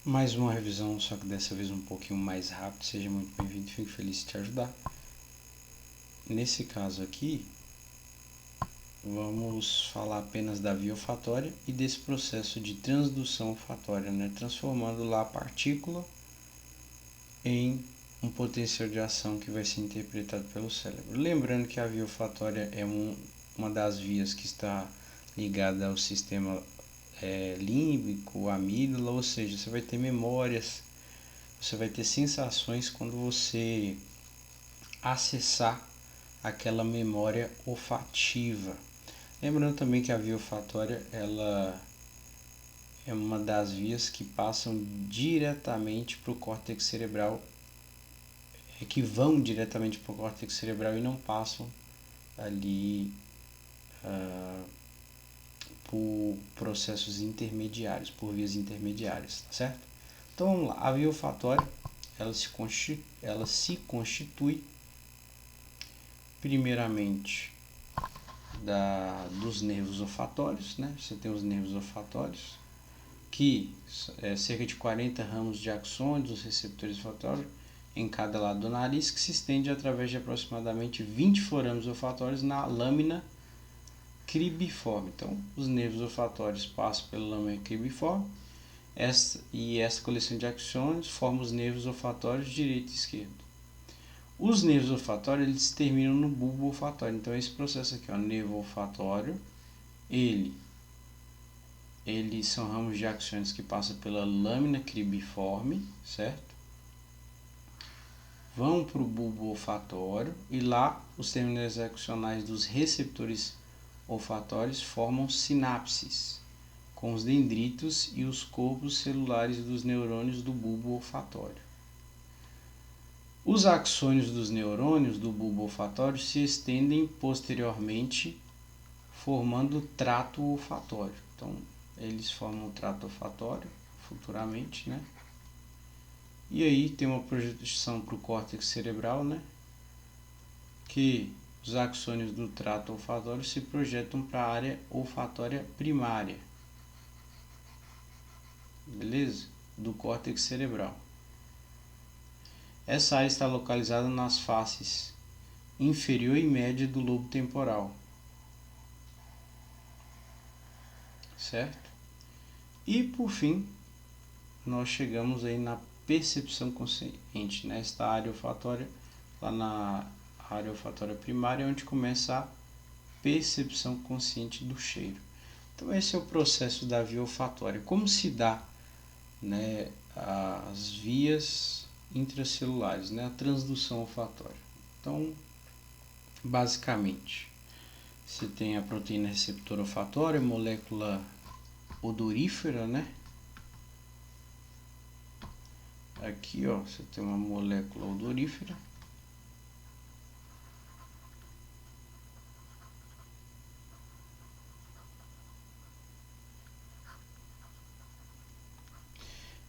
Mais uma revisão, só que dessa vez um pouquinho mais rápido. Seja muito bem-vindo, fico feliz de te ajudar. Nesse caso aqui, vamos falar apenas da via olfatória e desse processo de transdução olfatória, né? Transformando lá a partícula em um potencial de ação que vai ser interpretado pelo cérebro. Lembrando que a via olfatória é uma das vias que está ligada ao sistema límbico, amígdala, ou seja, você vai ter memórias, você vai ter sensações quando você acessar aquela memória olfativa. Lembrando também que a via olfatória ela é uma das vias que passam diretamente para o córtex cerebral, que vão diretamente para o córtex cerebral e não passam ali por processos intermediários, por vias intermediárias, tá certo? Então vamos lá, a via olfatória ela se constitui primeiramente dos nervos olfatórios, né? Você tem os nervos olfatórios, que é cerca de 40 ramos de axônios, os receptores olfatórios, em cada lado do nariz, que se estende através de aproximadamente 20 forames olfatórios na lâmina cribiforme. Então, os nervos olfatórios passam pela lâmina cribiforme, essa coleção de axônios forma os nervos olfatórios direito e esquerdo. Os nervos olfatórios eles terminam no bulbo olfatório. Então, esse processo aqui, ó, nervo olfatório, eles são ramos de axônios que passam pela lâmina cribiforme, certo? Vão para o bulbo olfatório e lá os terminais axonais dos receptores olfatórios formam sinapses com os dendritos e os corpos celulares dos neurônios do bulbo olfatório. Os axônios dos neurônios do bulbo olfatório se estendem posteriormente, formando o trato olfatório. Então, eles formam o trato olfatório futuramente, né? E aí tem uma projeção para o córtex cerebral, né? Que os axônios do trato olfatório se projetam para a área olfatória primária, beleza? Do córtex cerebral. Essa área está localizada nas faces inferior e média do lobo temporal, certo? E por fim, nós chegamos aí na percepção consciente, nesta área olfatória, lá na área olfatória primária, onde começa a percepção consciente do cheiro. Então esse é o processo da via olfatória. Como se dá, né, as vias intracelulares, né, a transdução olfatória. Então, basicamente, você tem a proteína receptora olfatória, molécula odorífera, né? Aqui, ó, você tem uma molécula odorífera.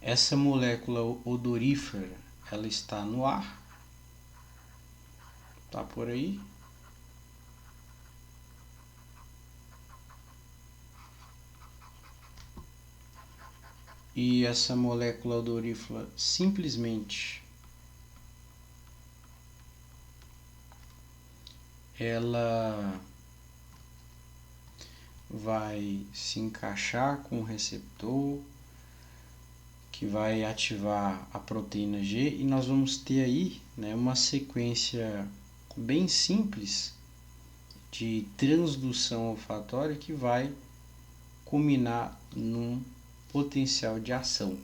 Essa molécula odorífera, ela está no ar, tá por aí. E essa molécula odorífera simplesmente ela vai se encaixar com o receptor que vai ativar a proteína G e nós vamos ter aí, né, uma sequência bem simples de transdução olfatória que vai culminar num potencial de ação.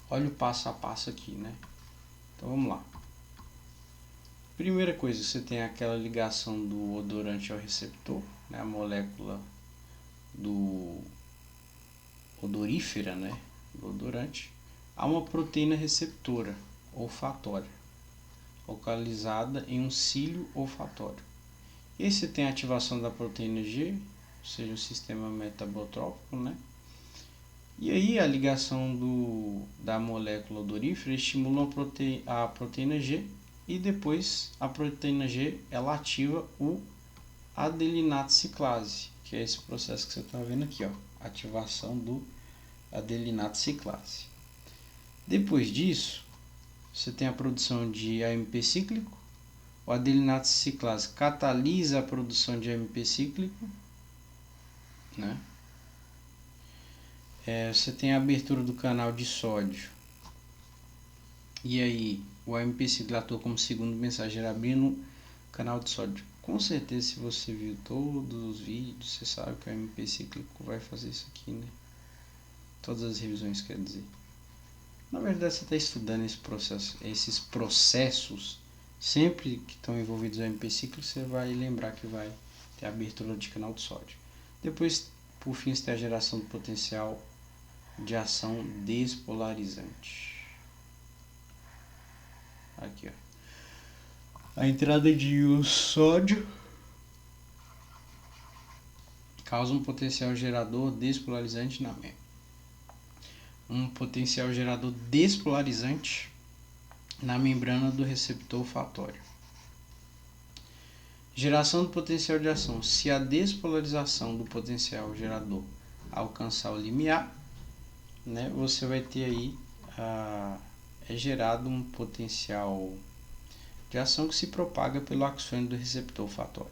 Olha o passo a passo aqui, né? Então vamos lá. Primeira coisa, você tem aquela ligação do odorante ao receptor, né? A molécula do odorífera, né? Do odorante, a uma proteína receptora olfatória, localizada em um cílio olfatório. E aí você tem a ativação da proteína G, ou seja, o sistema metabotrópico, né? E aí a ligação da molécula odorífera estimula a proteína G e depois a proteína G ela ativa o adelinato ciclase, que é esse processo que você está vendo aqui, ó, ativação do adelinato ciclase. Depois disso, você tem a produção de AMP cíclico. O adelinato ciclase catalisa a produção de AMP cíclico, né? Você tem a abertura do canal de sódio. E aí, o AMP cíclico atua como segundo mensageiro abrindo o canal de sódio. Com certeza, se você viu todos os vídeos, você sabe que o AMP cíclico vai fazer isso aqui, né? Todas as revisões, quer dizer. Na verdade, você está estudando esses processos, sempre que estão envolvidos no AMP cíclico, você vai lembrar que vai ter a abertura de canal de sódio. Depois, por fim, você tem a geração do potencial de ação despolarizante. Aqui, ó. A entrada de sódio causa um potencial gerador despolarizante na membrana. Um potencial gerador despolarizante na membrana do receptor olfatório. Geração do potencial de ação. Se a despolarização do potencial gerador alcançar o limiar, né, você vai ter aí gerado um potencial de ação que se propaga pelo axônio do receptor olfatório.